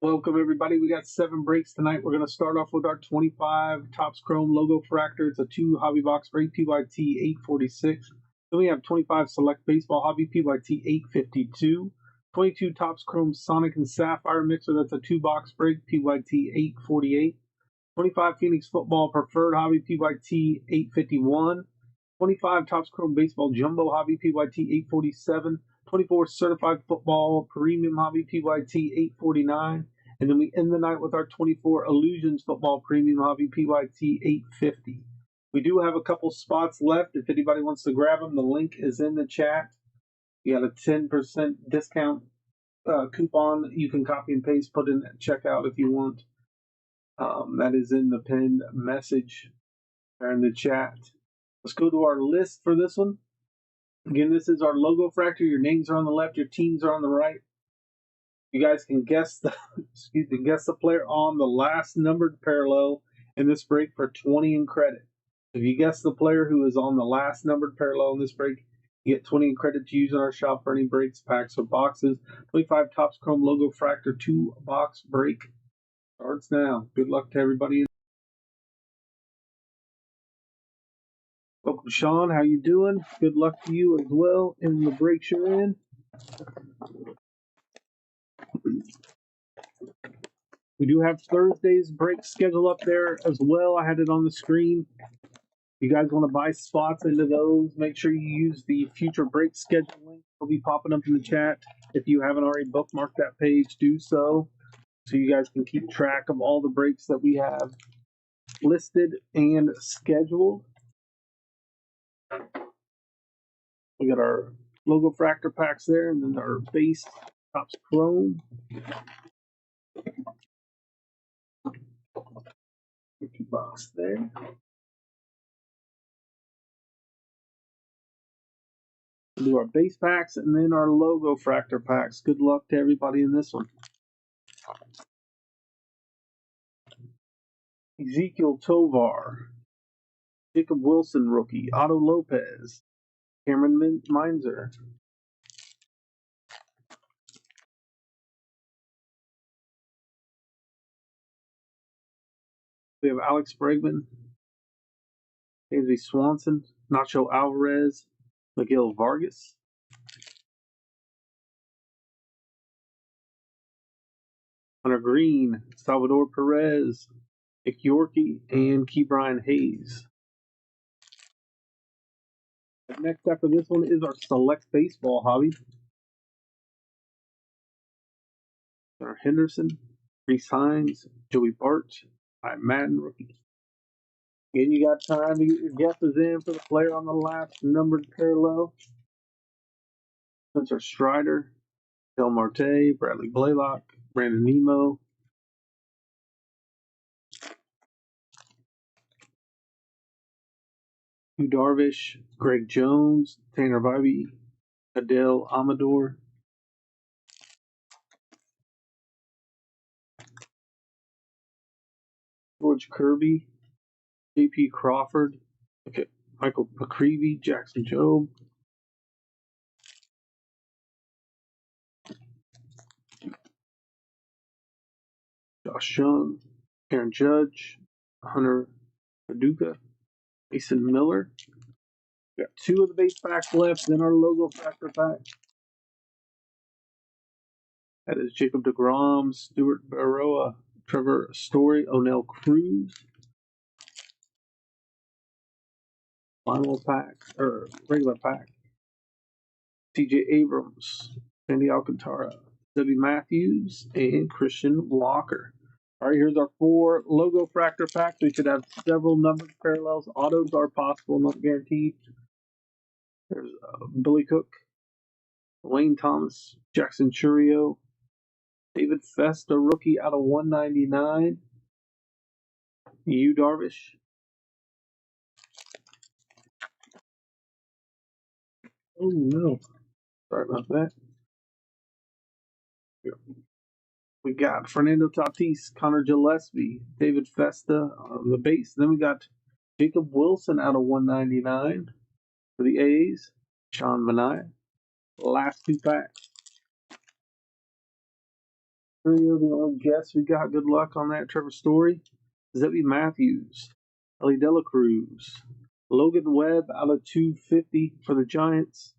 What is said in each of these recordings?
Welcome everybody. We got 7 breaks tonight. We're going to start off with our 25 Topps Chrome Logo Fractor. It's a 2 hobby box break, PYT 846. Then we have 25 Select Baseball Hobby, PYT 852. 22 Topps Chrome Sonic and Sapphire Mixer. That's a 2 box break, PYT 848. 25 Phoenix Football Preferred Hobby, PYT 851. 25 Topps Chrome Baseball Jumbo Hobby, PYT 847. 24 Certified Football Premium Hobby, PYT 849. And then we end the night with our 24 Illusions Football Premium Hobby, PYT 850. We do have a couple spots left. If anybody wants to grab them, the link is in the chat. You got a 10% discount coupon you can copy and paste, put in at checkout if you want. That is in the pinned message or in the chat. Let's go to our list for this one. Again, this is our logo fractor. Your names are on the left, your teams are on the right. You guys can guess the guess the player on the last numbered parallel in this break for 20 in credit. If you guess the player who is on the last numbered parallel in this break, you get 20 in credit to use in our shop for any breaks, packs, or boxes. 25 Topps Chrome Logo Fractor 2 box break starts now. Good luck to everybody. Welcome, Sean. How you doing? Good luck to you as well in the breaks you're in. We do have Thursday's break schedule up there as well. I had it on the screen. If you guys want to buy spots into those, make sure you use the future break schedule link. It'll be popping up in the chat. If you haven't already bookmarked that page, do so you guys can keep track of all the breaks that we have listed and scheduled. We got our logo fractor packs there, and then our base Topps Chrome. Box there. We'll do our base packs and then our logo fractor packs. Good luck to everybody in this one. Ezekiel Tovar, Jacob Wilson rookie, Otto Lopez, Cameron Minzer, we have Alex Bregman, Dansby Swanson, Nacho Alvarez, Miguel Vargas, Hunter Green, Salvador Perez, Nick Yorkie, and Ke'Bryan Hayes. Next after this one is our Select Baseball Hobby. Our Henderson, Reese Hines, Joey Bart, Madden rookie. Again, you got time to get your guesses in for the player on the last numbered parallel. Spencer Strider, Del Marte, Bradley Blaylock, Brandon Nemo, Yu Darvish, Greg Jones, Tanner Bibee, Adele Amador, George Kirby, J.P. Crawford, Michael McCreevy, Jackson Jobe, Josh Young, Aaron Judge, Hunter Paducah, Mason Miller. We got 2 of the base packs left, then our logo factor pack. That is Jacob deGrom, Stuart Baroa, Trevor Story, O'Neill Cruz. Final pack, or regular pack. TJ Abrams, Sandy Alcantara, W. Matthews, and Christian Walker. All right, here's our 4 logo fractor packs. We should have several numbered parallels. Autos are possible, not guaranteed. There's Billy Cook, Wayne Thomas, Jackson Churio, David Festa, rookie out of 199. Yu Darvish. Oh no. Sorry about that. We got Fernando Tatis, Connor Gillespie, David Festa on the base. Then we got Jacob Wilson out of 199 for the A's. Sean Manaea. Last 2 packs. Trio, the only guess we got. Good luck on that. Trevor Story, Zebby Matthews, Ellie Dela Cruz, Logan Webb out of 250 for the Giants,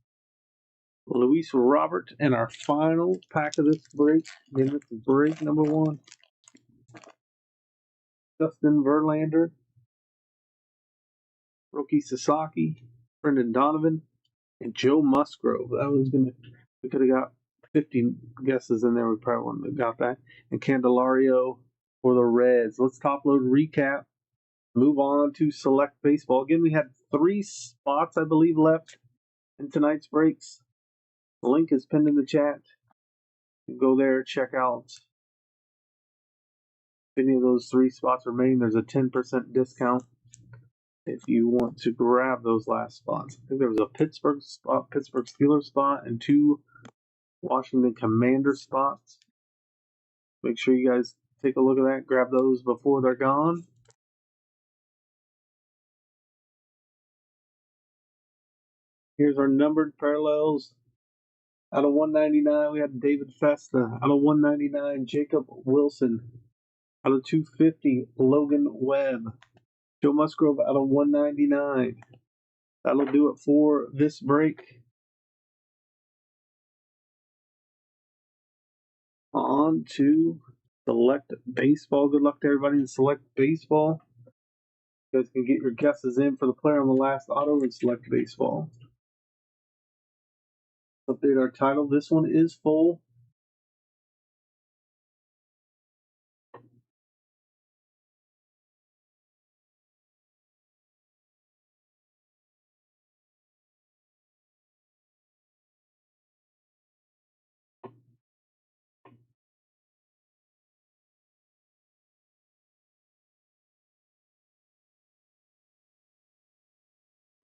Luis Robert, and our final pack of this break. Again, this is break number 1. Justin Verlander, Roki Sasaki, Brendan Donovan, and Joe Musgrove. We could have got 50 guesses in there. We probably wouldn't have got that. And Candelario for the Reds. Let's top load recap. Move on to select baseball. Again, we had 3 spots, I believe, left in tonight's breaks. The link is pinned in the chat. You can go there, check out. If any of those 3 spots remain, there's a 10% discount if you want to grab those last spots. I think there was a Pittsburgh spot, Pittsburgh Steelers spot, and 2 Washington Commander spots. Make sure you guys take a look at that. Grab those before they're gone. Here's our numbered parallels. Out of 199, we had David Festa. Out of 199, Jacob Wilson. Out of 250, Logan Webb. Joe Musgrove out of 199. That'll do it for this break. On to select baseball. Good luck to everybody in select baseball. You guys can get your guesses in for the player on the last auto in select baseball. Update our title. This one is full.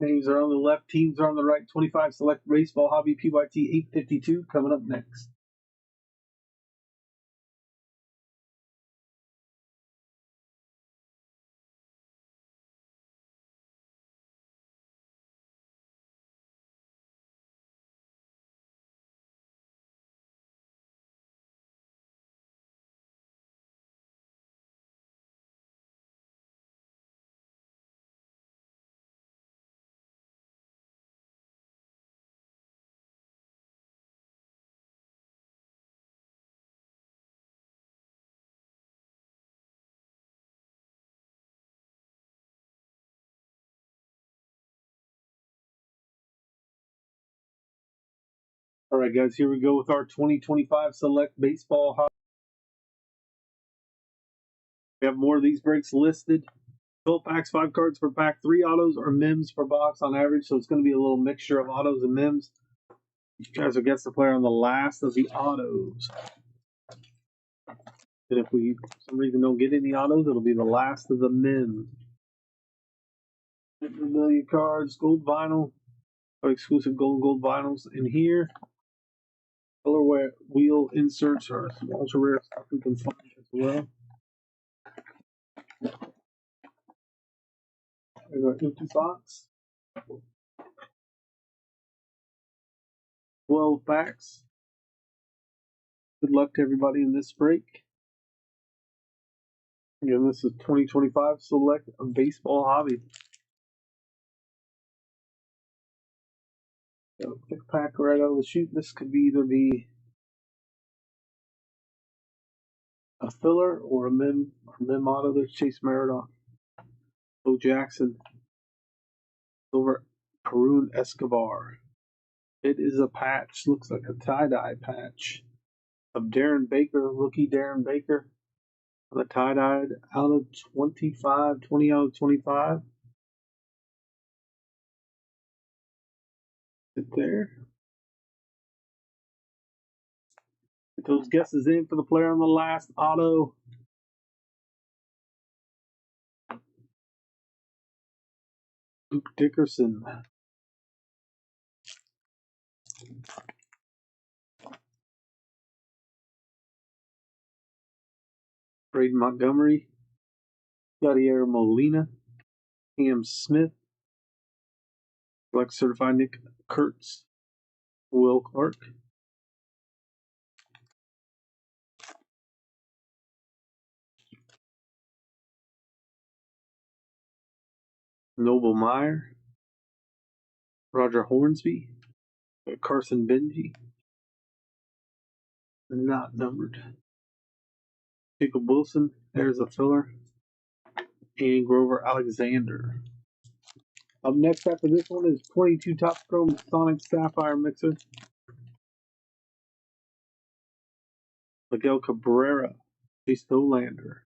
Names are on the left, teams are on the right. 25 select baseball hobby PYT 852 coming up next. All right, guys, here we go with our 2025 select baseball hobby. We have more of these breaks listed. 12 packs, 5 cards per pack, 3 autos or MIMs per box on average, so it's going to be a little mixture of autos and MIMs. You guys will guess the player on the last of the autos. And if we, for some reason, don't get any autos, it'll be the last of the MIMs. Memorabilia cards, gold vinyl, or exclusive gold vinyls in here. Color wheel inserts are some ultra rare stuff we can find as well. There's our empty box. 12 packs. Good luck to everybody in this break. Again, this is 2025 Select Baseball Hobby. So pick pack right out of the chute. This could be either be a filler or a mim auto. There's Chase Meredith, Bo Jackson, Silver Perun Escobar. It is a patch. Looks like a tie-dye patch of Darren Baker, rookie Darren Baker. The tie-dyed out of 25, 20 out of 25. Sit there. Get those guesses in for the player on the last auto. Luke Dickerson. Braden Montgomery. Yadier Molina. Cam Smith. Select certified Nick Kurtz. Will Clark. Noble Meyer, Roger Hornsby, Carson Benji, not numbered. Jacob Wilson, there's a filler, and Grover Alexander. Up next after this one is 22 Top Chrome Sonic Sapphire Mixer. Miguel Cabrera, Chase Dolander,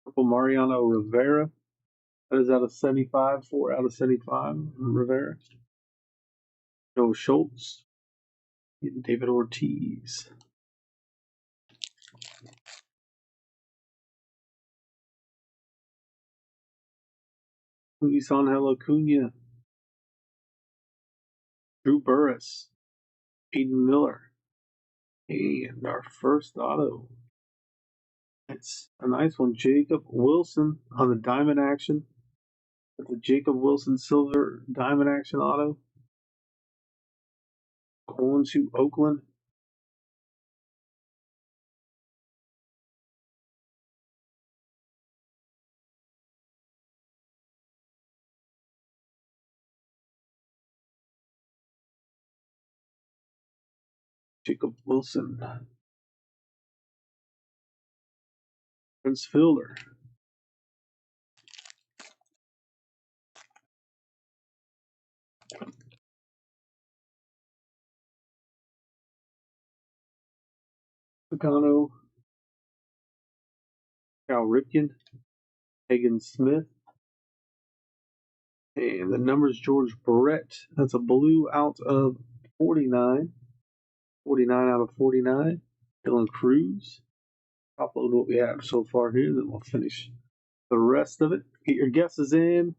Purple Mariano Rivera. That is out of 75, 4 out of 75, Rivera. Joe Schultz, and David Ortiz. Luis Angel Acuna, Drew Burris, Aiden Miller, and our first auto. It's a nice one. Jacob Wilson on the diamond action. That's a Jacob Wilson silver diamond action auto. Going to Oakland. Jacob Wilson. Prince Fielder. Pagano. Cal Ripken. Hagen Smith. And the number's George Brett. That's a blue out of 49. 49 out of 49. Dylan Cruz. Upload what we have so far here, then we'll finish the rest of it. Get your guesses in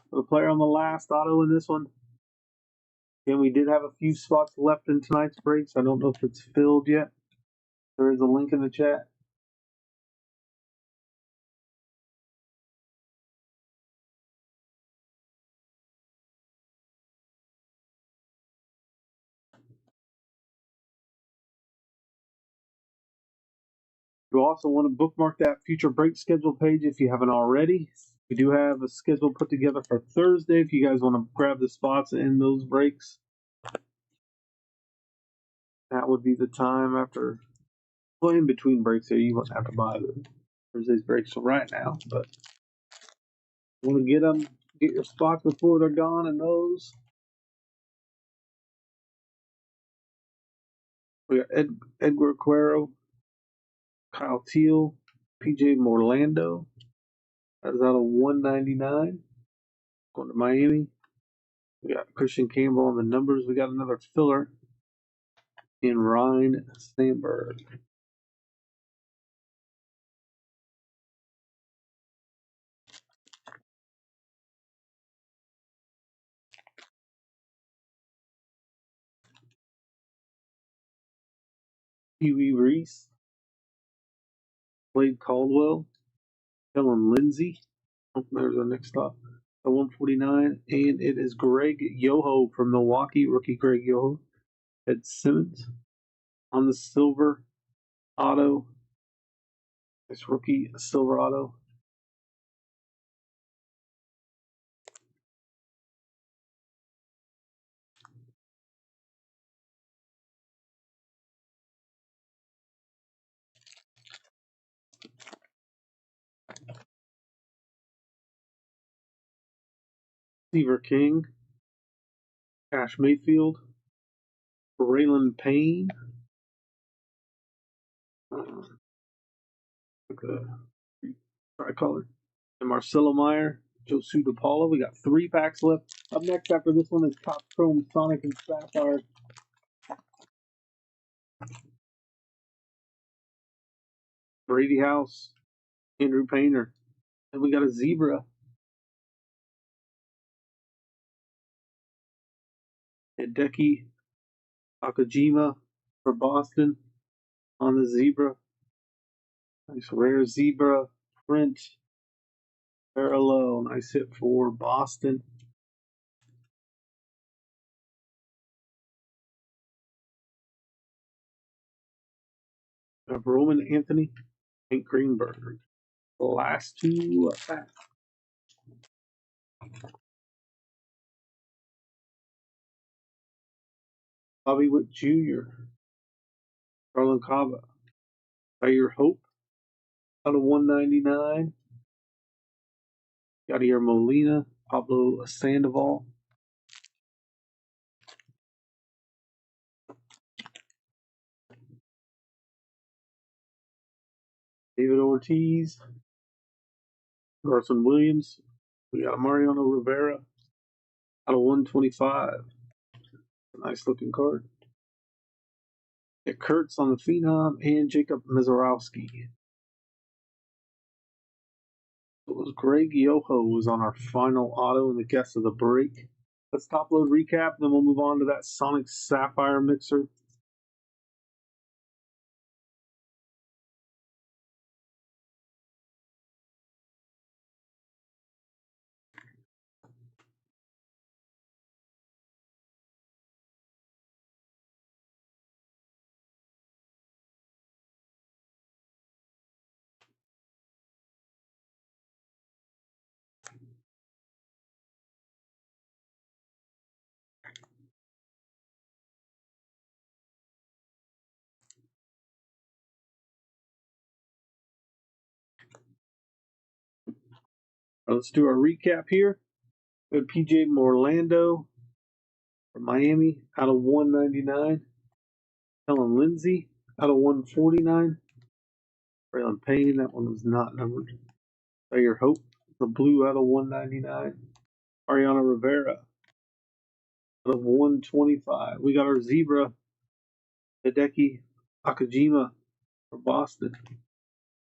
for the player on the last auto in this one. And we did have a few spots left in tonight's breaks. I don't know if it's filled yet. There is a link in the chat. You also want to bookmark that future break schedule page if you haven't already. We do have a schedule put together for Thursday if you guys want to grab the spots in those breaks. That would be the time after, well, in between breaks here. You won't have to buy the Thursday's breaks right now, but you want to get them, get your spots before they're gone in those. We got Edgar Cuero, Kyle Teal, PJ Morlando. That is out of 199. Going to Miami. We got Christian Campbell on the numbers. We got another filler in Ryan Sandberg. Huey Reese, Blade Caldwell, Kellen Lindsey. Oh, there's our next stop. At 149, and it is Greg Yoho from Milwaukee, rookie Greg Yoho. Ed Simmons on the silver auto. This rookie silver auto. Seaver King, Cash Mayfield, Braylon Payne, tricolor, and Marcelo Meyer, Josu DePaula. We got 3 packs left. Up next after this one is Top Chrome Sonic and Sapphire. Brady House, Andrew Painter. And we got a zebra. Hideki Akajima for Boston on the zebra. Nice rare zebra print. Parallel. Nice hit for Boston. Roman Anthony, Hank Greenberg. The last 2 packs. Bobby Witt Jr., Carlin Cava, Tyler Hope, out of 199. Yadier Molina, Pablo Sandoval. David Ortiz, Carson Williams. We got Mariano Rivera, out of 125. Nice looking card. Get Kurtz on the Phenom and Jacob Mizorowski. It was Greg Yoho was on our final auto in the guess of the break. Let's top load recap, then we'll move on to that Sonic Sapphire mixer. Let's do our recap here. We had PJ Morlando from Miami, out of 199. Helen Lindsay, out of 149. Braylon Payne, that one was not numbered. Tyler Hope, the blue, out of 199. Mariano Rivera, out of 125. We got our zebra, Hideki Akajima from Boston.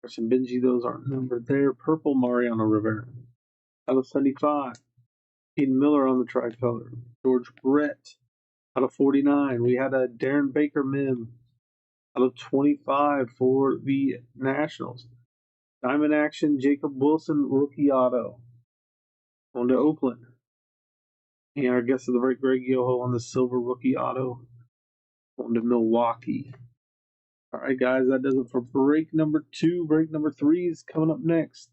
Carson Benji, those aren't numbered there. Purple, Mariano Rivera, out of 75. Eden Miller on the tricolor. George Brett, out of 49. We had a Darren Baker Mim, out of 25 for the Nationals. Diamond Action, Jacob Wilson, rookie auto. On to Oakland. And our guest of the break, Greg Yoho on the silver rookie auto. On to Milwaukee. All right, guys, that does it for break number 2. Break number 3 is coming up next.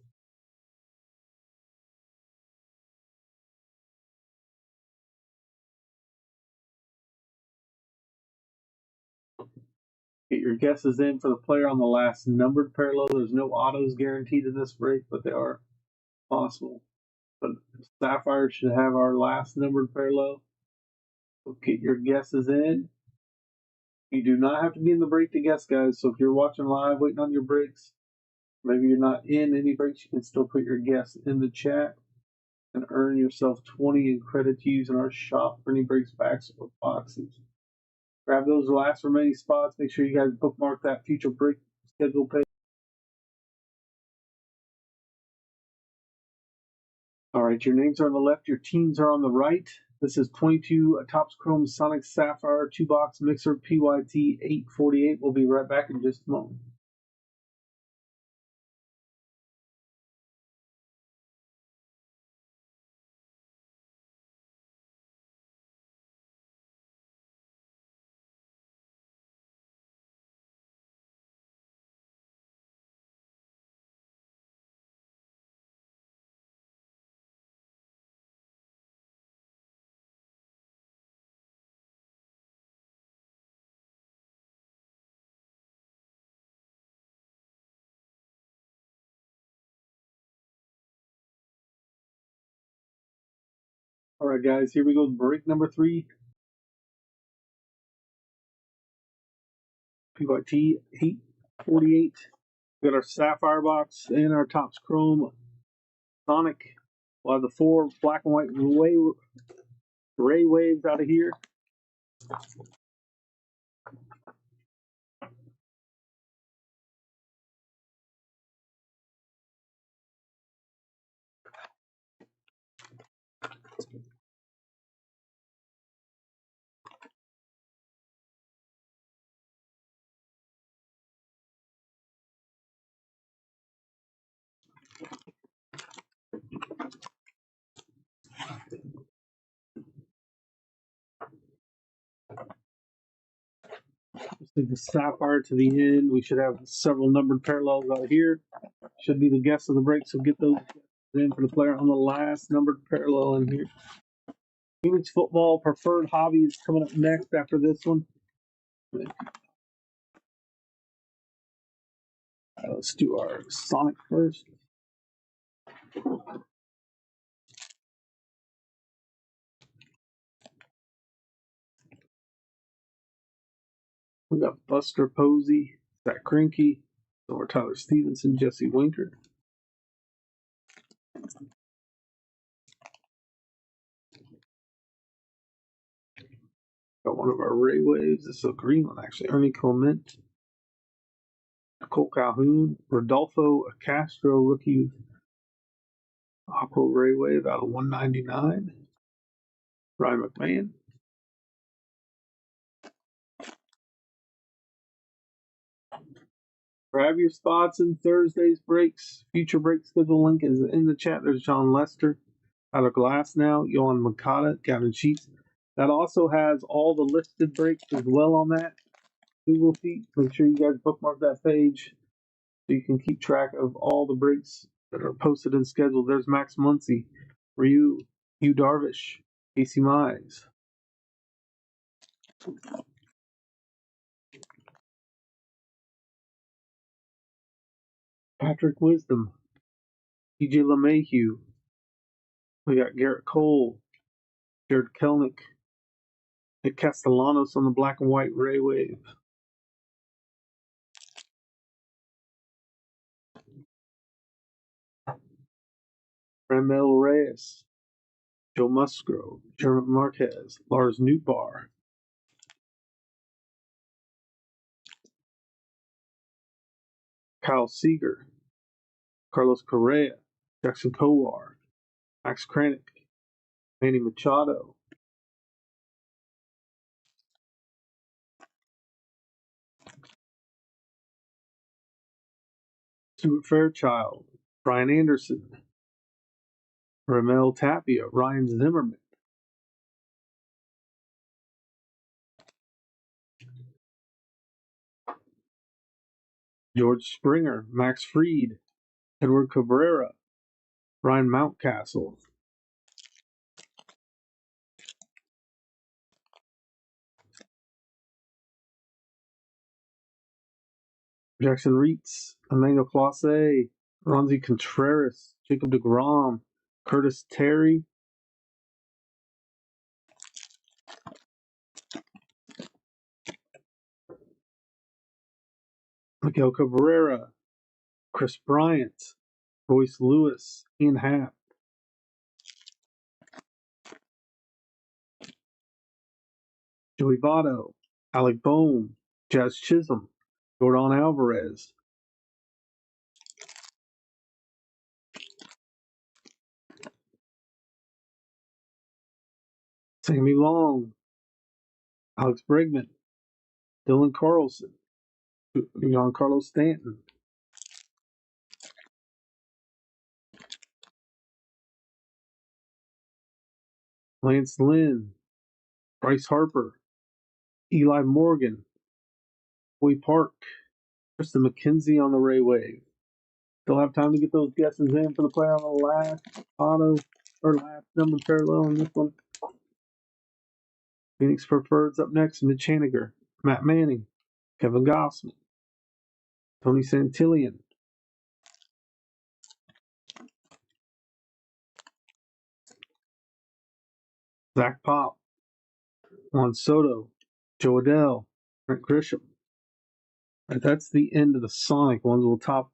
Get your guesses in for the player on the last numbered parallel. There's no autos guaranteed in this break, but they are possible. But Sapphire should have our last numbered parallel. So get your guesses in. You do not have to be in the break to guess, guys. So if you're watching live, waiting on your breaks, maybe you're not in any breaks, you can still put your guess in the chat and earn yourself 20 in credit to use in our shop for any breaks, packs, or boxes. Grab those last remaining spots. Make sure you guys bookmark that future break schedule page. All right, your names are on the left, your teams are on the right. This is 22 Topps Chrome Sonic Sapphire 2-box mixer PYT 848. We'll be right back in just a moment. All right, guys, here we go. Break number 3. PYT 848. We got our Sapphire box and our Topps Chrome Sonic. We'll have the 4 black and white Ray waves out of here. Take the Sapphire to the end. We should have several numbered parallels out here. Should be the guess of the break, so get those in for the player on the last numbered parallel in here. Phoenix football preferred hobby is coming up next after this one. Let's do our Sonic first. We got Buster Posey, Zach Greinke, or Tyler Stevenson, Jesse Winker. Got one of our Ray Waves. This is a green one, actually. Ernie Clement, Cole Calhoun, Rodolfo Castro, rookie Aqua Ray Wave out of 199. Ryan McMahon. Grab your spots in Thursday's breaks. Future break schedule link is in the chat. There's John Lester, Tyler Glass now, Yohan Makata, Gavin Sheets. That also has all the listed breaks as well on that Google Sheet. Make sure you guys bookmark that page so you can keep track of all the breaks that are posted and scheduled. There's Max Muncy, Ryu, Hugh Darvish, Casey Mize. Patrick Wisdom, TJ LeMahieu. We got Garrett Cole, Jared Kelnick, Nick Castellanos on the black and white Ray Wave. Ramel Reyes, Joe Musgrove, German Marquez, Lars Nootbaar. Kyle Seager, Carlos Correa, Jackson Kowar, Max Kranick, Manny Machado. Stuart Fairchild, Brian Anderson, Ramel Tapia, Ryan Zimmerman. George Springer, Max Fried, Edward Cabrera, Ryan Mountcastle. Jackson Reitz, Emmanuel Clase, Ronzi Contreras, Jacob deGrom, Curtis Terry, Miguel Cabrera, Chris Bryant, Royce Lewis, Ian Happ, Joey Votto, Alec Bohm, Jazz Chisholm, Jordan Alvarez. Sammy Long, Alex Bregman, Dylan Carlson, Giancarlo Stanton, Lance Lynn, Bryce Harper, Eli Morgan, Boy Park, Tristan McKenzie on the Ray Wave. Still have time to get those guesses in for the play on the last auto or last number parallel in this one. Phoenix Preferred's up next. Mitch Haniger, Matt Manning, Kevin Gossman, Tony Santillan, Zach Pop, Juan Soto, Joe Adell, Brent Grisham. Right, that's the end of the Sonic ones. We'll top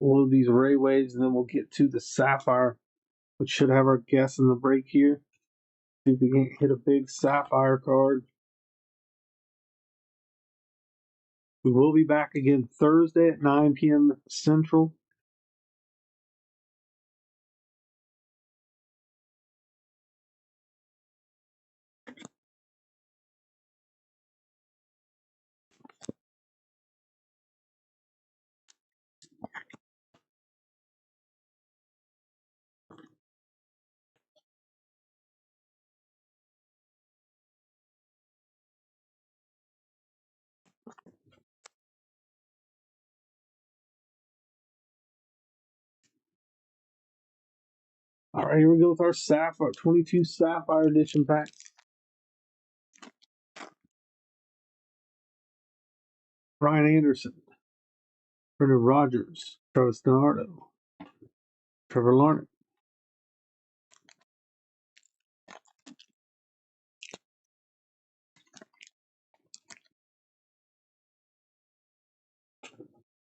all of these Ray Waves, and then we'll get to the Sapphire, which should have our guess in the break here. See if we can hit a big Sapphire card. We will be back again Thursday at 9 p.m. Central. right, here we go with our Sapphire 22 Sapphire Edition pack. Ryan Anderson, Brendan Rodgers, Travis Donardo, Trevor Larnach,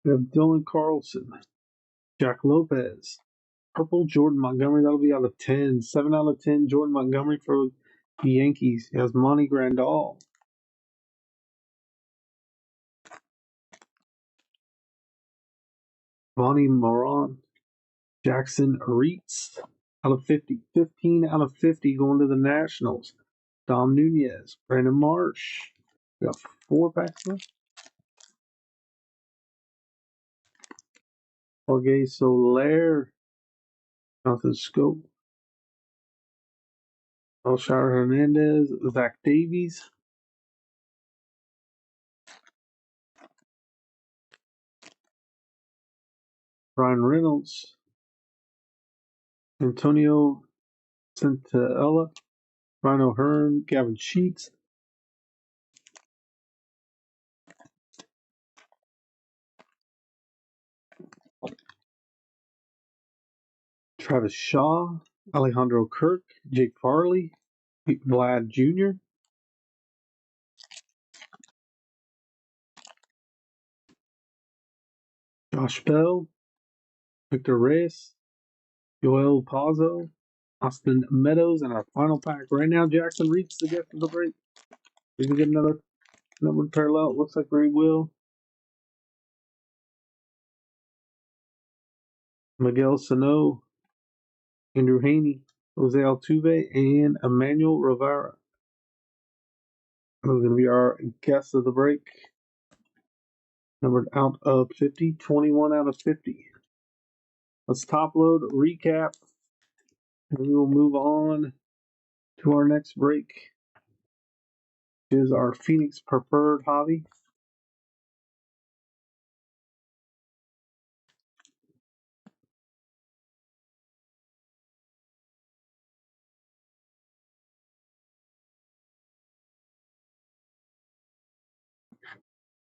we have Dylan Carlson, Jack Lopez, purple Jordan Montgomery. That'll be out of 10. 7 out of 10. Jordan Montgomery for the Yankees. He has Monty Grandal. Bonnie Moran. Jackson Reitz out of 50. 15 out of 50 going to the Nationals. Dom Nunez. Brandon Marsh. We got 4 packs left. Jorge Soler. Jonathan Scope. Elshire Hernandez. Zach Davies. Ryan Reynolds. Antonio Centella. Ryan O'Hearn. Gavin Sheets. Travis Shaw. Alejandro Kirk. Jake Farley. Vlad Jr. Josh Bell. Victor Reyes. Joel Pazzo. Austin Meadows, and our final pack right now. Jackson Reitz the gift of the break. We can get another numbered parallel. It looks like we will. Miguel Sano, Andrew Haney, Jose Altuve, and Emmanuel Rivera. Those are going to be our guests of the break. Numbered out of 50, 21 out of 50. Let's top load, recap, and we will move on to our next break. This is our Phoenix Preferred Hobby.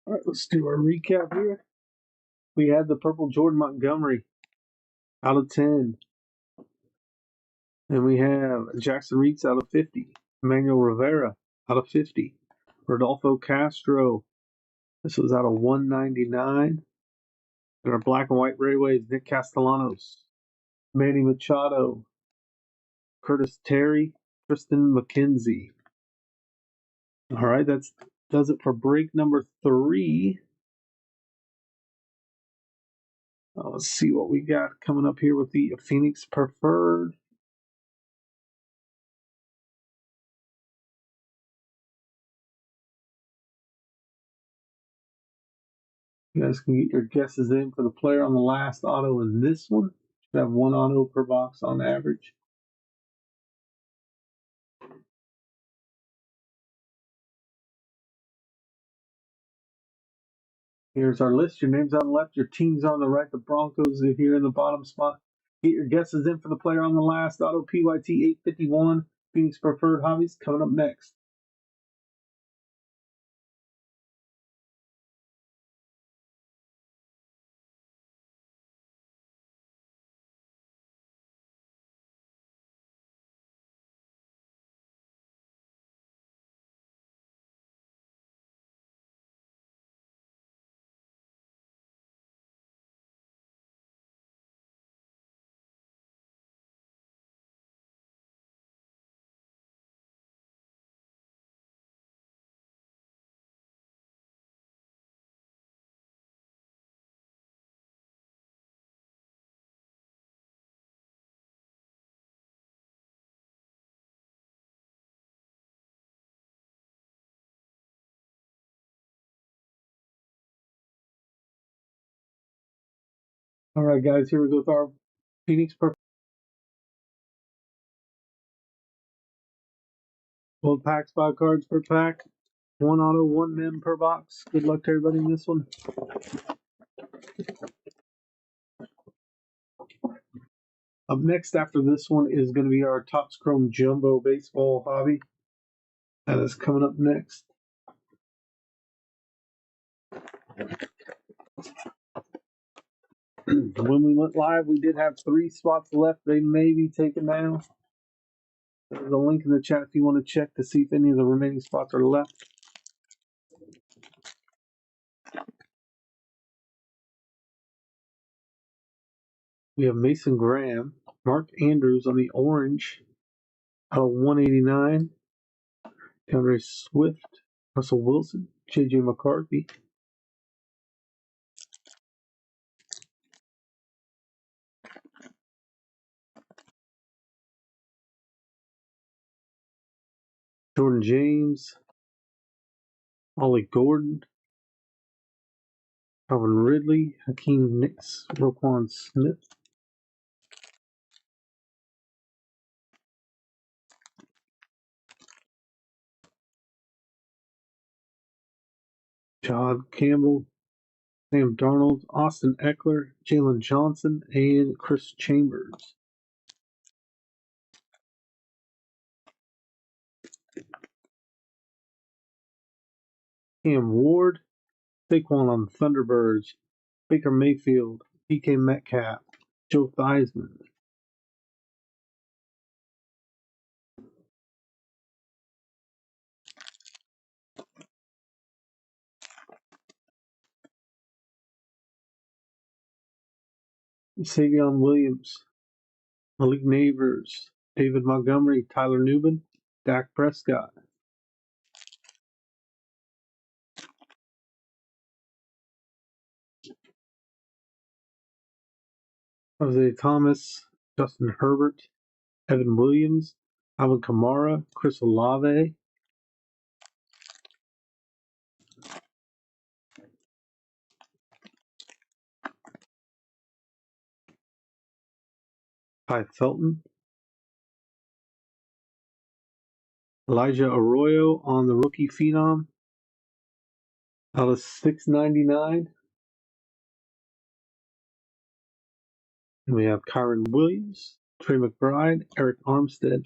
All right, let's do our recap here. We had the purple Jordan Montgomery out of 10. And we have Jackson Reitz out of 50. Emmanuel Rivera out of 50. Rodolfo Castro. This was out of 199. And our black and white Railways, Nick Castellanos. Manny Machado. Curtis Terry. Tristan McKenzie. All right, that does it for break number 3. Let's see what we got coming up here with the Phoenix Preferred. You guys can get your guesses in for the player on the last auto in this one. Should have 1 auto per box on average. Here's our list. Your name's on the left, your team's on the right. The Broncos are here in the bottom spot. Get your guesses in for the player on the last auto. PYT 851. Phoenix Preferred Hobbies coming up next. All right, guys, here we go with our Phoenix Preferred. 12 packs, 5 cards per pack. 1 auto, 1 mem per box. Good luck to everybody in this one. Up next after this one is going to be our Topps Chrome Jumbo Baseball hobby. That is coming up next. When we went live, we did have 3 spots left. They may be taken now. There's a link in the chat if you want to check to see if any of the remaining spots are left. We have Mason Graham, Mark Andrews on the orange out of 189, DeAndre Swift, Russell Wilson, J.J. McCarthy, Jordan James, Ollie Gordon, Calvin Ridley, Hakeem Nicks, Roquan Smith, Todd Campbell, Sam Darnold, Austin Eckler, Jalen Johnson, and Chris Chambers. Cam Ward, Saquon on the Thunderbirds, Baker Mayfield, DK Metcalf, Joe Theismann. Savion Williams, Malik Neighbors, David Montgomery, Tyler Nubin, Dak Prescott. Jose Thomas, Justin Herbert, Evan Williams, Alvin Kamara, Chris Olave, Ty Felton, Elijah Arroyo on the rookie phenom out of 699. And we have Kyron Williams, Trey McBride, Eric Armstead.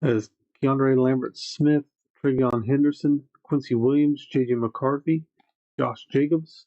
As Keandre Lambert Smith, Travion Henderson, Quincy Williams, J.J. McCarthy, Josh Jacobs.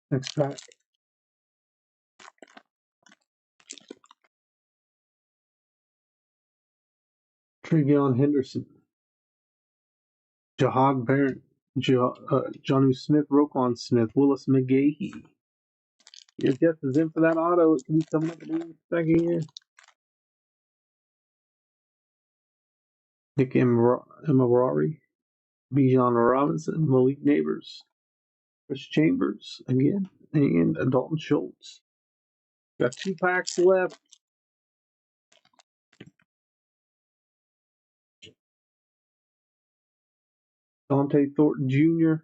Next pack. Travion Henderson, Jahad Barrett, Jonnu Smith, Roquan Smith, Willis McGahee. Your guess is in for that auto. It can be coming up in any second here. Nick Emirari, Bijan Robinson, Malik Neighbors, Chris Chambers again, and Dalton Schultz. Got 2 packs left. Dante Thornton Jr.,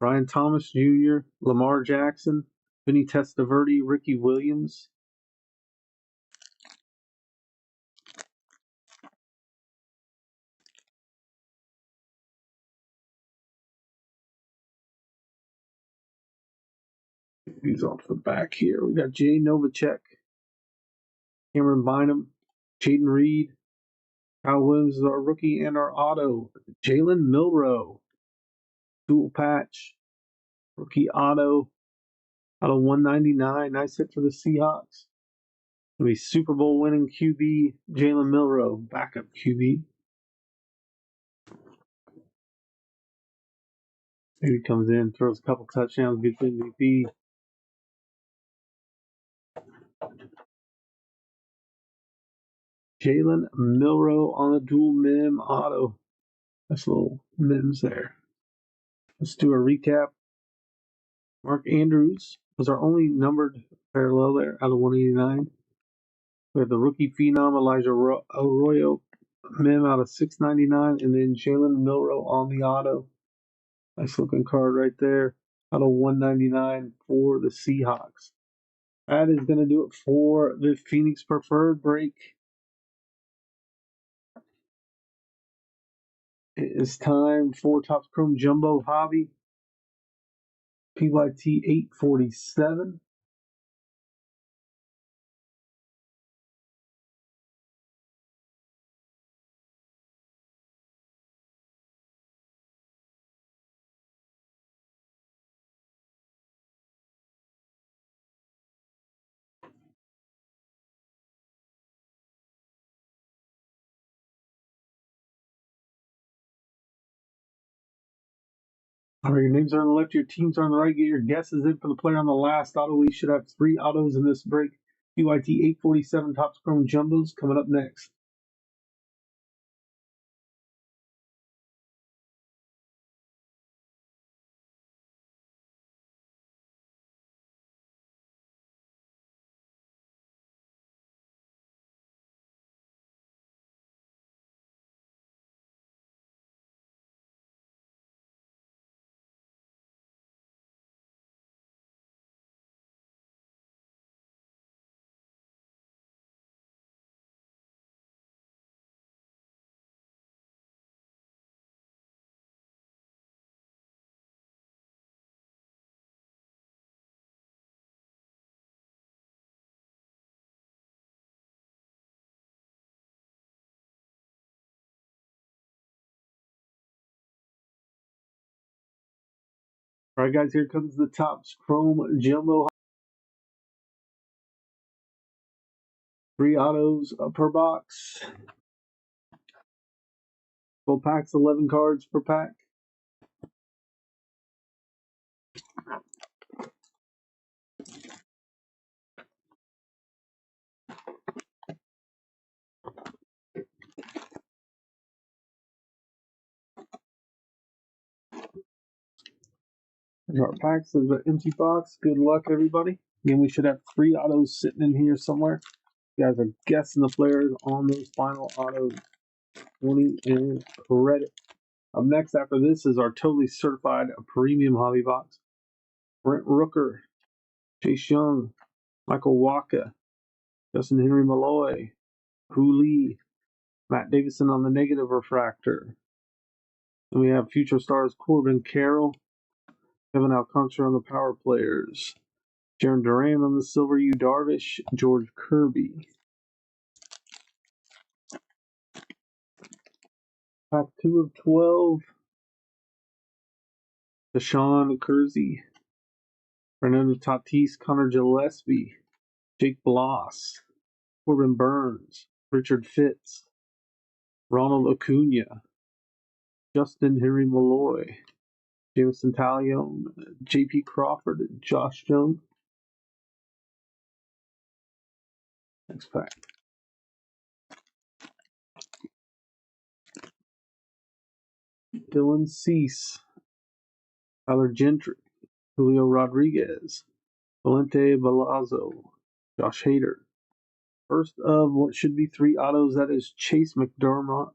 Brian Thomas Jr., Lamar Jackson, Vinny Testaverde, Ricky Williams. These off the back here. We got Jay Novacek, Cameron Bynum, Jaden Reed, Kyle Williams is our rookie, and our auto, Jalen Milroe. Dual patch, rookie auto, out of 199. Nice hit for the Seahawks. Gonna be Super Bowl winning QB, Jalen Milroe, backup QB. Maybe comes in, throws a couple touchdowns, gets MVP. Jalen Milroe on the dual mem auto. Nice little Mims there. Let's do a recap. Mark Andrews was our only numbered parallel there out of 189. We have the rookie phenom Elijah Arroyo Mim out of 699, and then Jalen Milroe on the auto. Nice looking card right there out of 199 for the Seahawks. That is going to do it for the Phoenix Preferred break. It is time for Topps Chrome Jumbo Hobby. PYT 847. All right, your names are on the left, your teams are on the right. Get your guesses in for the player on the last auto. We should have 3 autos in this break. PYT 847 Topps Chrome Jumbos coming up next. All right, guys, here comes the Topps Chrome Jumbo. 3 autos per box. Full packs, 11 cards per pack. Our packs is an empty box. Good luck, everybody. Again, we should have 3 autos sitting in here somewhere. You guys are guessing the players on those final autos. 20 and credit. Up next after this is our totally certified premium hobby box. Brent Rooker, Chase Young, Michael Waka, Justin Henry Malloy, Hu Lee, Matt Davison on the negative refractor. And we have future stars Corbin Carroll, Kevin Alcantara on the power players, Jaron Duran on the silver, Yu Darvish, George Kirby. Pack 2 of 12. Deshaun Kersey, Fernando Tatis, Connor Gillespie, Jake Bloss, Corbin Burns, Richard Fitz, Ronald Acuna, Justin Henry Malloy, Jameson Taillon, J.P. Crawford, Josh Jung. Next pack. Dylan Cease, Tyler Gentry, Julio Rodriguez, Valente Balazzo, Josh Hader. First of what should be 3 autos, that is Chase McDermott.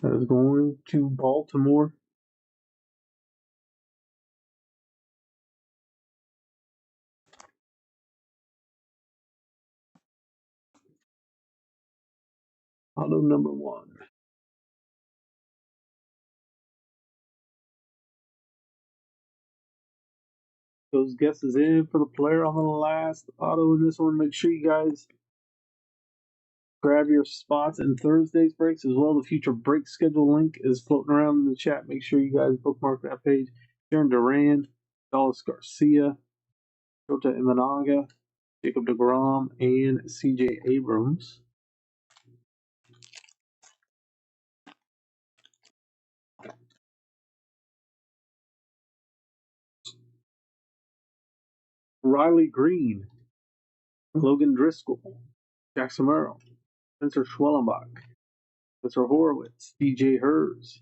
That is going to Baltimore. Auto number 1. Those guesses in for the player on the last auto in this one. Make sure you guys grab your spots in Thursday's breaks as well. The future break schedule link is floating around in the chat. Make sure you guys bookmark that page. Jaron Duran, Dallas Garcia, Shota Imanaga, Jacob deGrom, and CJ Abrams. Riley Green, Logan Driscoll, Jackson Merrill, Spencer Schwellenbach, Mr. Horowitz, DJ Hers,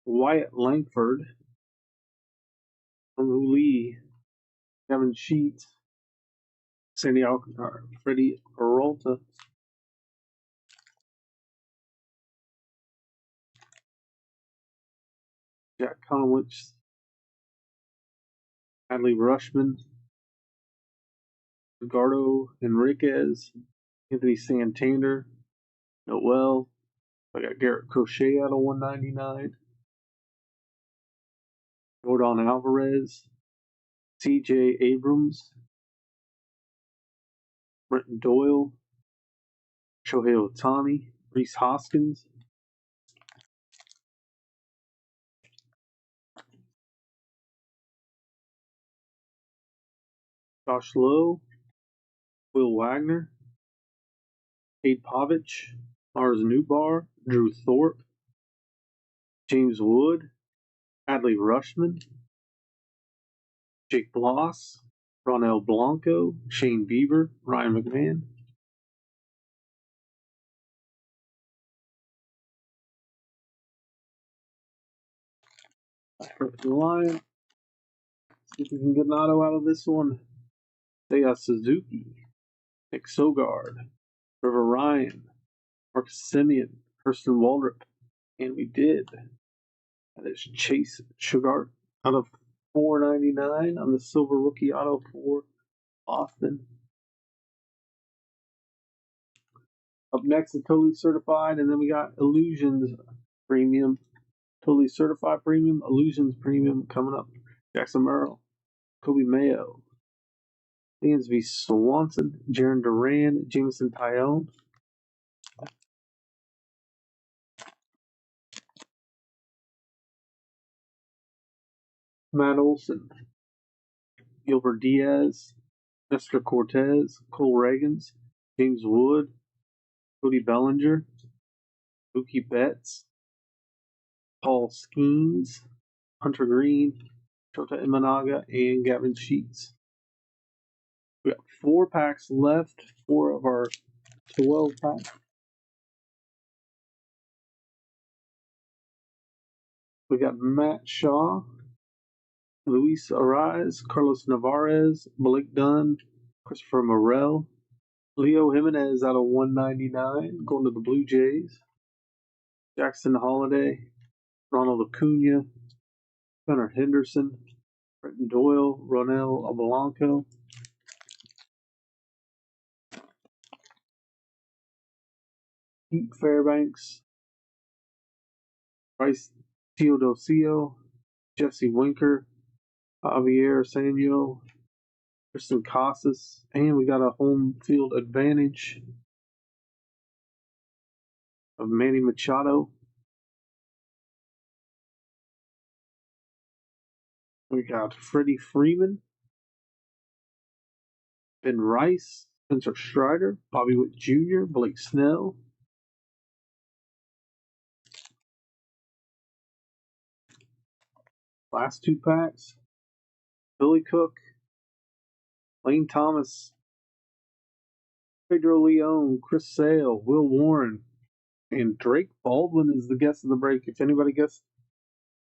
Wyatt Langford, Lee, Kevin Sheets, Sandy Alcantara, Freddie Peralta, Jack Conowitz, Adley Rushman, Edgardo Enriquez, Anthony Santander, Noel. I got Garrett Crochet out of 199. Jordan Alvarez, C.J. Abrams, Brenton Doyle, Shohei Ohtani, Reese Hoskins, Josh Lowe, Will Wagner, Cade Povich, Lars Newbar, Drew Thorpe, James Wood, Adley Rushman, Jake Bloss, Ronel Blanco, Shane Bieber, Ryan McMahon. Perfect line. See if we can get an auto out of this one. Seiya Suzuki, Nick Sogard, Trevor Ryan, Marcus Simeon, Kirsten Waldrop, and we did. That is Chase Sugar out of 499 on the silver rookie auto for Austin. Up next is Totally Certified, and then we got Illusions Premium, Totally Certified Premium, Illusions Premium coming up. Jackson Merrill, Kobe Mayo, Dansby Swanson, Jaron Duran, Jameson Tyone, Matt Olson, Gilbert Diaz, Nestor Cortez, Cole Reagans, James Wood, Cody Bellinger, Mookie Betts, Paul Skeens, Hunter Green, Shota Imanaga, and Gavin Sheets. We got 4 packs left, 4 of our 12 packs. We got Matt Shaw, Luis Ariz, Carlos Navarez, Blake Dunn, Christopher Morel, Leo Jimenez out of 199, going to the Blue Jays, Jackson Holiday, Ronald Acuna, Gunnar Henderson, Brenton Doyle, Ronel Blanco, Pete Fairbanks, Bryce Teodosio, Jesse Winker, Javier Samuel, Tristan Casas, and we got a home field advantage of Manny Machado. We got Freddie Freeman, Ben Rice, Spencer Strider, Bobby Witt Jr., Blake Snell. Last 2 packs, Billy Cook, Lane Thomas, Pedro Leon, Chris Sale, Will Warren, and Drake Baldwin is the guest of the break. If anybody gets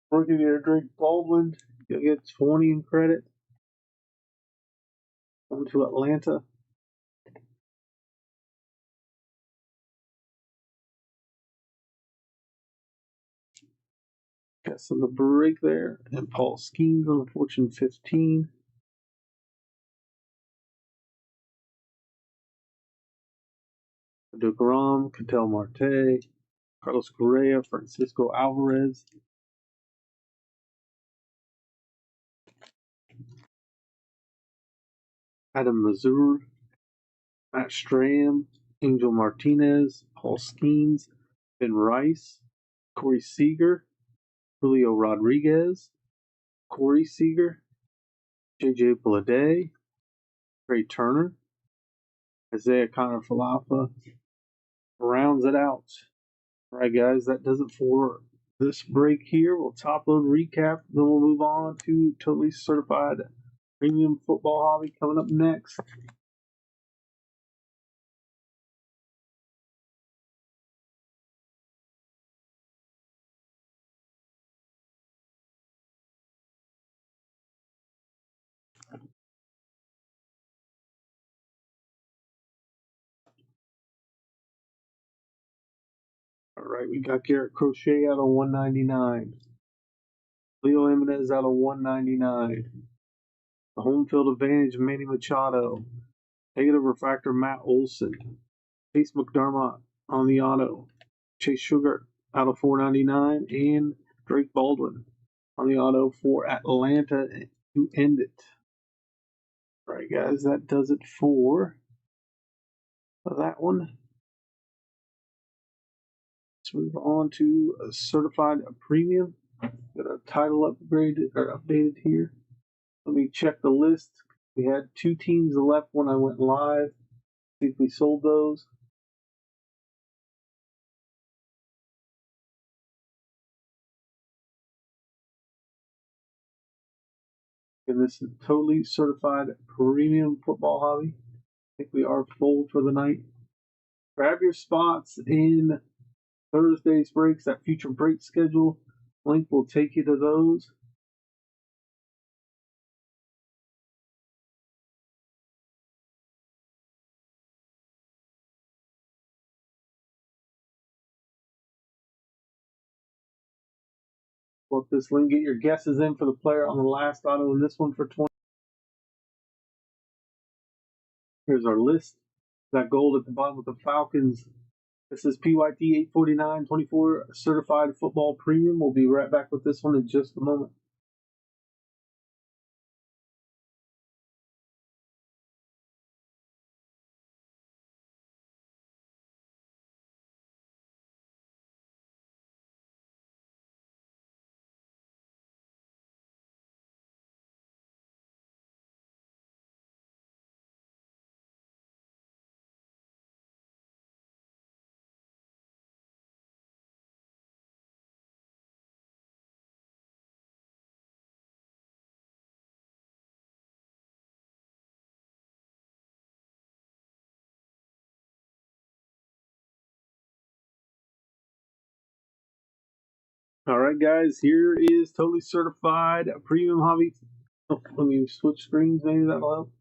rookie here, Drake Baldwin, you'll get 20 in credit. Going to Atlanta. Got some of the break there, and Paul Skeens on the Fortune 15. DeGrom, Ketel Marte, Carlos Correa, Francisco Alvarez, Adam Mazur, Matt Stram, Angel Martinez, Paul Skeens, Ben Rice, Corey Seager, Julio Rodriguez, Corey Seager, JJ Bleday, Trey Turner, Isaiah Connor Falafa rounds it out. All right, guys, that does it for this break here. We'll top load recap, then we'll move on to Totally Certified Premium Football Hobby coming up next. All right, we got Garrett Crochet out of 199. Leo Jimenez out of 199. The home field advantage, Manny Machado. Negative refractor, Matt Olson. Chase McDermott on the auto. Chase Sugar out of 499. And Drake Baldwin on the auto for Atlanta to end it. All right, guys, that does it for that one. Let's move on to a certified premium. Got a title upgraded or updated here. Let me check the list. We had 2 teams left when I went live. See if we sold those. And this is totally certified premium football hobby. I think we are full for the night. Grab your spots in Thursday's breaks, that future break schedule. Link will take you to those. Flip this link, get your guesses in for the player on the last auto in this one for 20. Here's our list. That gold at the bottom with the Falcons. This is PYT 849 24 certified football premium. We'll be right back with this one in just a moment. All right, guys, here is totally certified premium hobby. Oh, let me switch screens, maybe that'll help.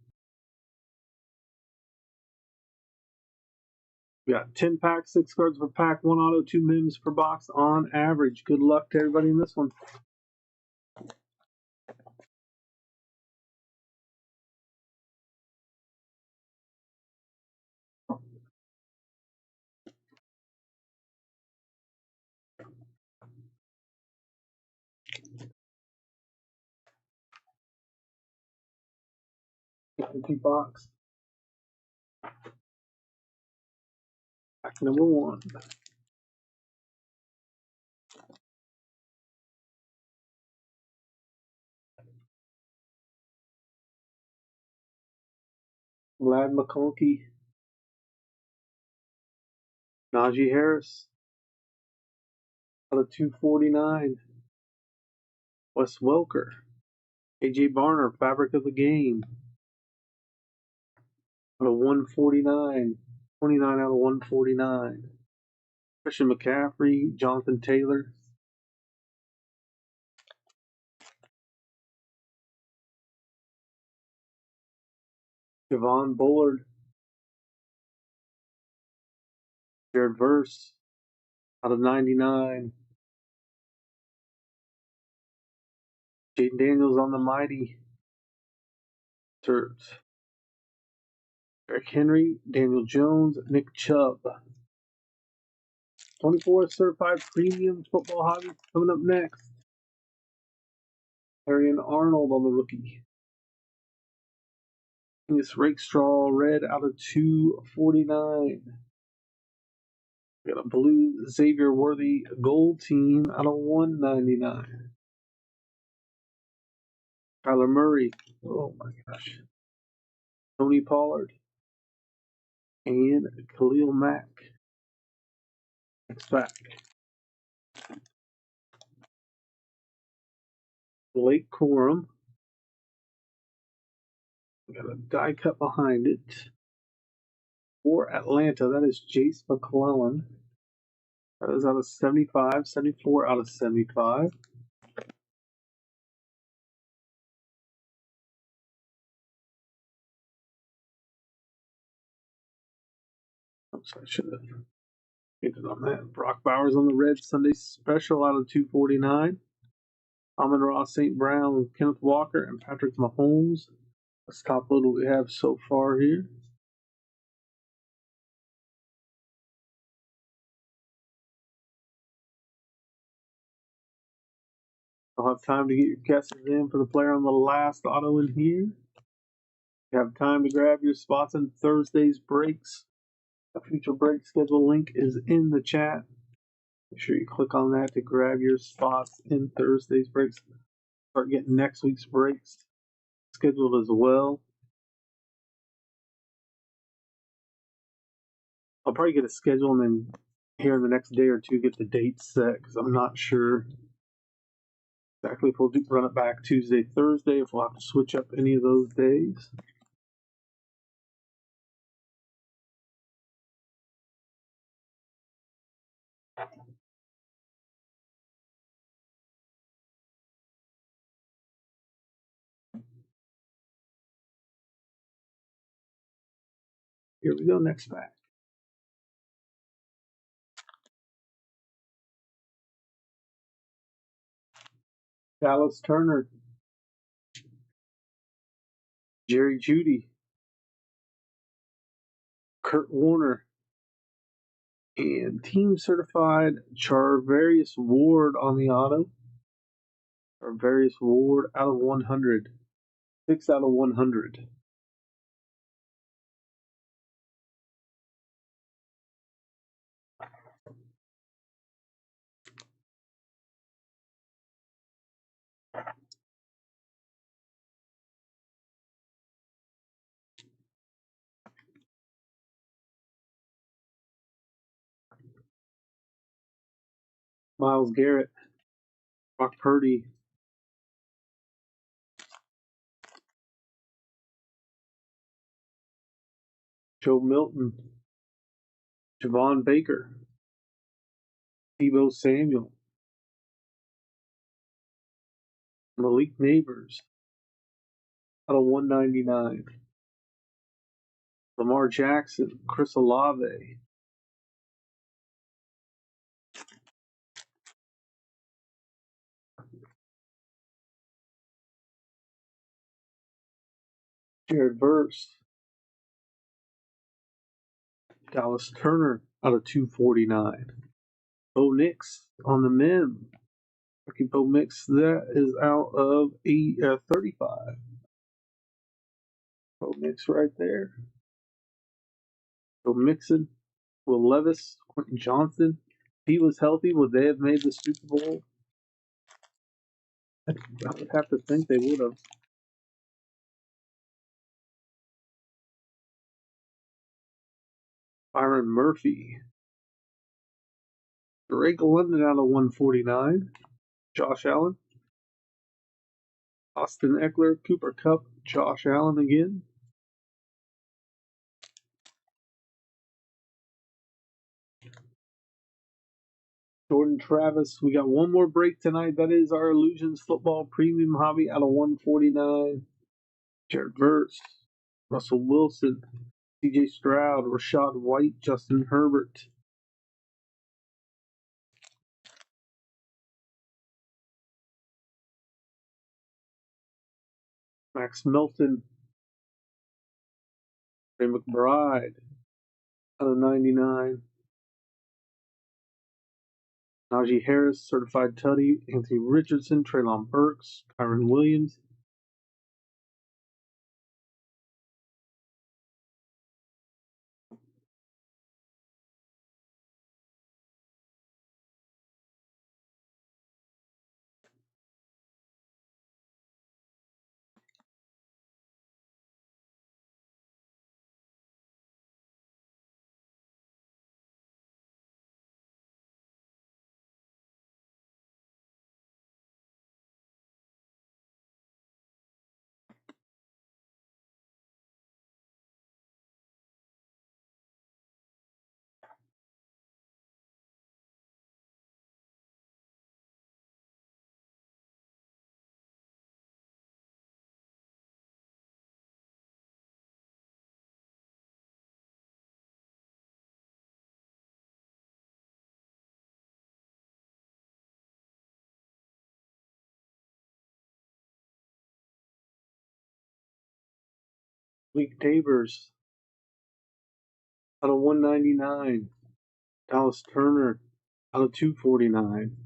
We got 10 packs, 6 cards per pack, 1 auto, 2 mims per box on average. Good luck to everybody in this one. Empty box. Pack number 1. Vlad McConkey. Najee Harris. Out of 249. Wes Welker. AJ Barner, fabric of the game. Out of 149. 29 out of 149. Christian McCaffrey, Jonathan Taylor. Javon Bullard. Jared Verse. Out of 99. Jaden Daniels on the mighty Terps. Eric Henry, Daniel Jones, Nick Chubb. 24 certified premium football hobby coming up next. Arian Arnold on the rookie. This Rakestraw red out of 249. We got a blue Xavier Worthy gold team out of 199. Kyler Murray. Oh my gosh. Tony Pollard. And Khalil Mack. Next back. Blake Corum. We got a die cut behind it. For Atlanta, that is Jace McClellan. That is out of 75. 74 out of 75. Oops, I should have Get it on that. Brock Bowers on the red Sunday special out of 249. Amon-Ra St. Brown, Kenneth Walker, and Patrick Mahomes. Let's top load what we have so far here. I'll have time to get your guesses in for the player on the last auto in here. You have time to grab your spots in Thursday's breaks. The future break schedule link is in the chat. Make sure you click on that to grab your spots in Thursday's breaks. Start getting next week's breaks scheduled as well. I'll probably get a schedule and then here in the next day or two get the date set because I'm not sure exactly if we'll run it back Tuesday, Thursday, if we'll have to switch up any of those days. Here we go, next pack. Dallas Turner, Jerry Jeudy, Kurt Warner, and team certified Charvarius Ward on the auto. Charvarius Ward out of 100. 6 out of 100. Myles Garrett, Brock Purdy, Joe Milton, Javon Baker, Deebo Samuel, Malik Neighbors out of 199. Lamar Jackson, Chris Olave, Jared Verse, Dallas Turner out of 249. Bo Nix on the mem. Rookie Bo Nix, that is out of 35. Bo Nix right there. Joe Mixon, Will Levis, Quentin Johnson. If he was healthy, would they have made the Super Bowl? I would have to think they would have. Byron Murphy. Drake London out of 149. Josh Allen. Austin Eckler, Cooper Kupp, Josh Allen again. Jordan Travis. We got one more break tonight. That is our Illusions Football Premium Hobby out of 149. Jared Verse, Russell Wilson, CJ Stroud, Rashad White, Justin Herbert. Max Melton, Ray McBride out of 99. Najee Harris, Certified Tutty, Anthony Richardson, Treylon Burks, Kyron Williams. Malik Neighbors out of 199. Dallas Turner out of 249.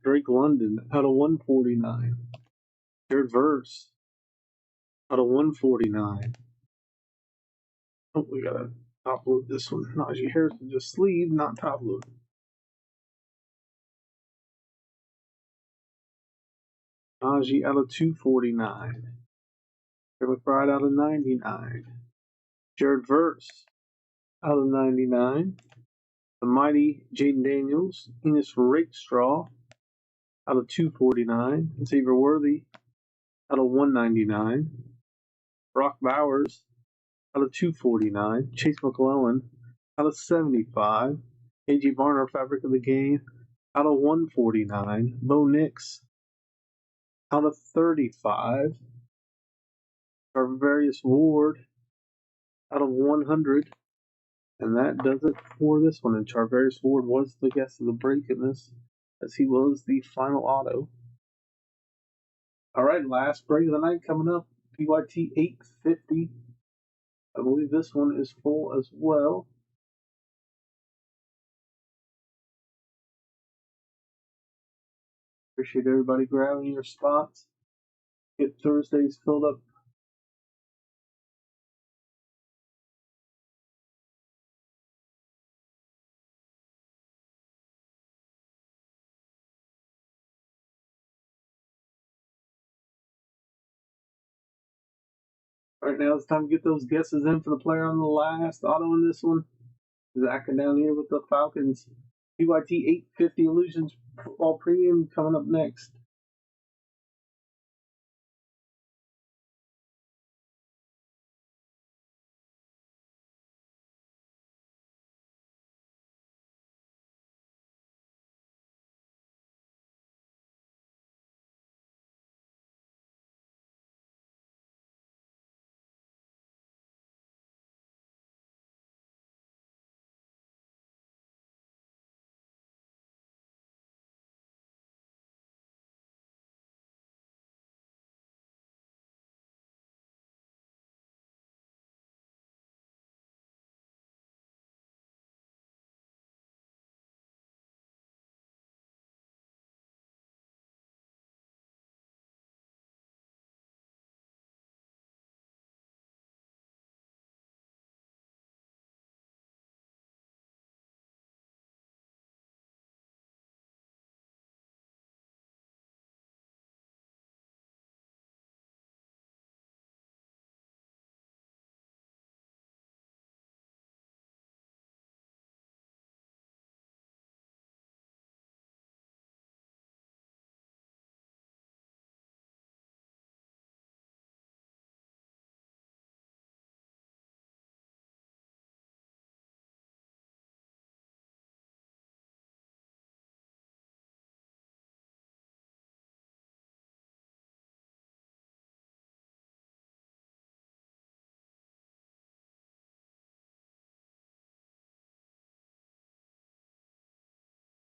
Drake London out of 149. Jared Verse out of 149. Oh, we gotta top load this one. Najee Harrison, just sleeve, not top load. Najee out of 249. Jared McBride out of 99. Jared Verse out of 99. The mighty Jaden Daniels, Enos Rakestraw out of 249. Xavier Worthy out of 199. Brock Bowers out of 249. Chase McClellan out of 75. A.J. Barner, Fabric of the Game, out of 149. Bo Nix out of 35. Charvarius Ward out of 100. And that does it for this one. And Charvarius Ward was the guest of the break in this, as he was the final auto. All right, last break of the night coming up. PYT 850. I believe this one is full as well. Appreciate everybody grabbing your spots. Get Thursdays filled up. Right now it's time to get those guesses in for the player on the last auto in this one. Zach down here with the Falcons. PYT 850 Illusions Football Premium coming up next.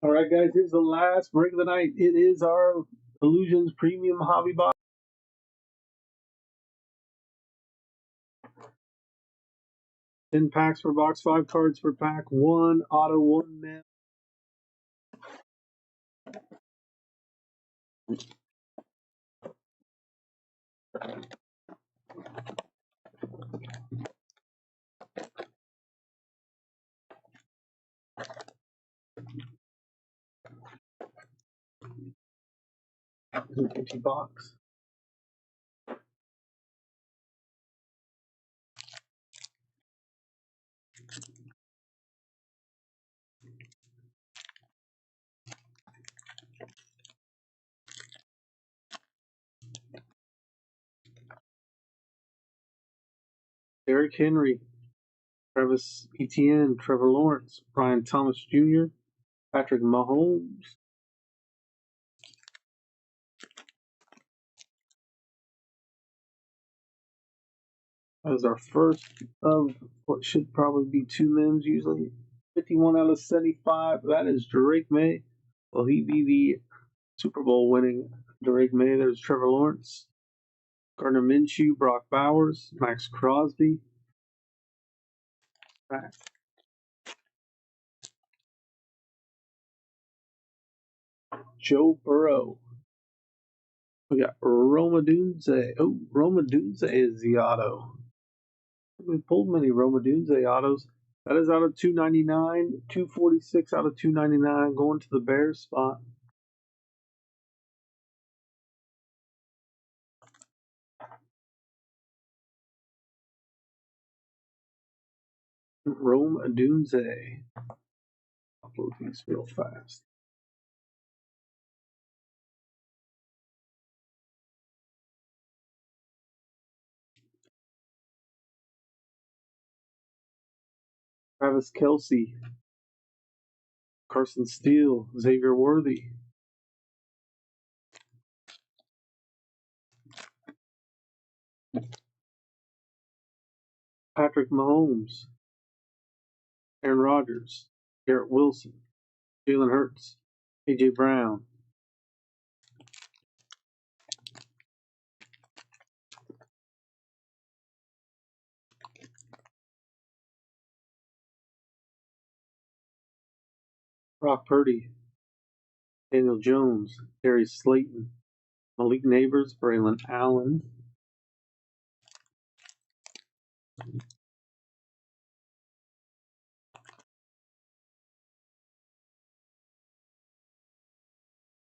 All right, guys, here's the last break of the night. It is our Illusions Premium Hobby Box. 10 packs per box, 5 cards per pack, 1 auto, 1 man. Empty box. Derrick Henry, Travis Etienne, Trevor Lawrence, Brian Thomas Jr., Patrick Mahomes. That is our first of what should probably be 2 men's usually. 51 out of 75. That is Drake May. Will he be the Super Bowl winning Drake May? There's Trevor Lawrence. Gardner Minshew, Brock Bowers, Max Crosby, Joe Burrow. We got Roma Dunze. Oh, Roma Dunze is the auto. We pulled many Roma Dunze autos. That is out of 299, 246 out of 299, going to the Bears spot. Rome Dunze. Upload these real fast. Travis Kelce, Carson Steele, Xavier Worthy, Patrick Mahomes, Aaron Rodgers, Garrett Wilson, Jalen Hurts, AJ Brown, Brock Purdy, Daniel Jones, Darius Slayton, Malik Neighbors, Braylon Allen,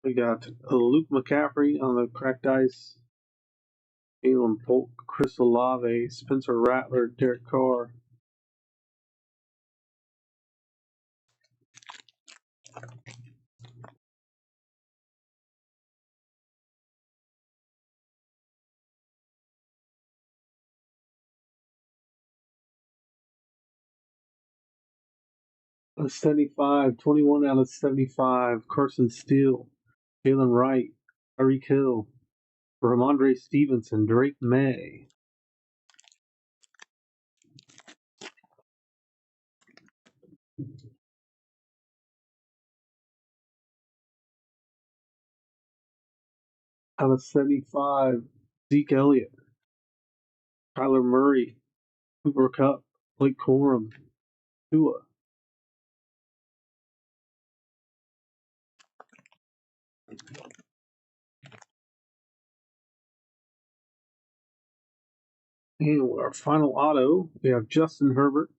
we got Luke McCaffrey on the cracked ice, Jalen Polk, Chris Olave, Spencer Rattler, Derek Carr, a 75, 21 out of 75, Carson Steele, Jalen Wright, Tyreek Hill, Ramondre Stevenson, Drake May. Out of 75, Zeke Elliott, Kyler Murray, Cooper Kupp, Blake Corum, Tua. And our final auto, we have Justin Herbert,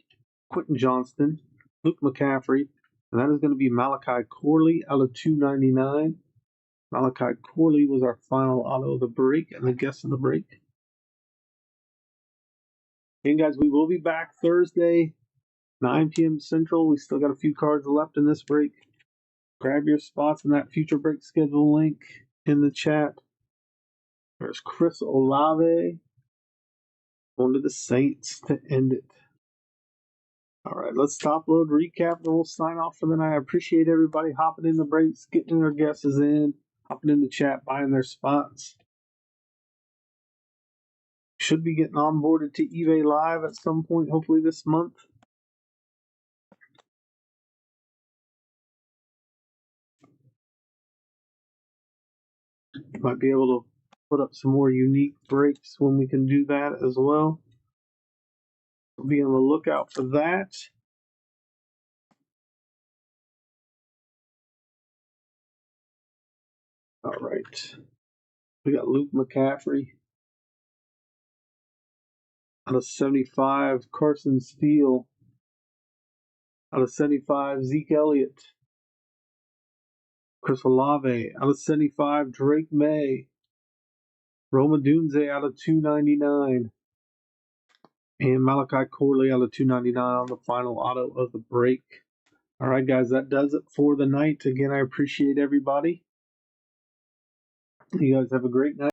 Quentin Johnston, Luke McCaffrey, and that is going to be Malachi Corley out of 299. Malachi Corley was our final auto of the break and the guest of the break. And guys, we will be back Thursday, 9 p.m. Central. We still got a few cards left in this break. Grab your spots in that future break schedule link in the chat. There's Chris Olave going to the Saints to end it. All right, let's top load, recap, and we'll sign off for the night. I appreciate everybody hopping in the breaks, getting their guesses in, hopping in the chat, buying their spots. Should be getting onboarded to eBay Live at some point, hopefully this month. Might be able to put up some more unique breaks when we can do that as well. We'll be on the lookout for that. All right. We got Luke McCaffrey out of 75, Carson Steele out of 75, Zeke Elliott, Chris Olave out of 75, Drake May, Roma Dunze out of 299, and Malachi Corley out of 299 on the final auto of the break. All right, guys, that does it for the night. Again, I appreciate everybody. You guys have a great night.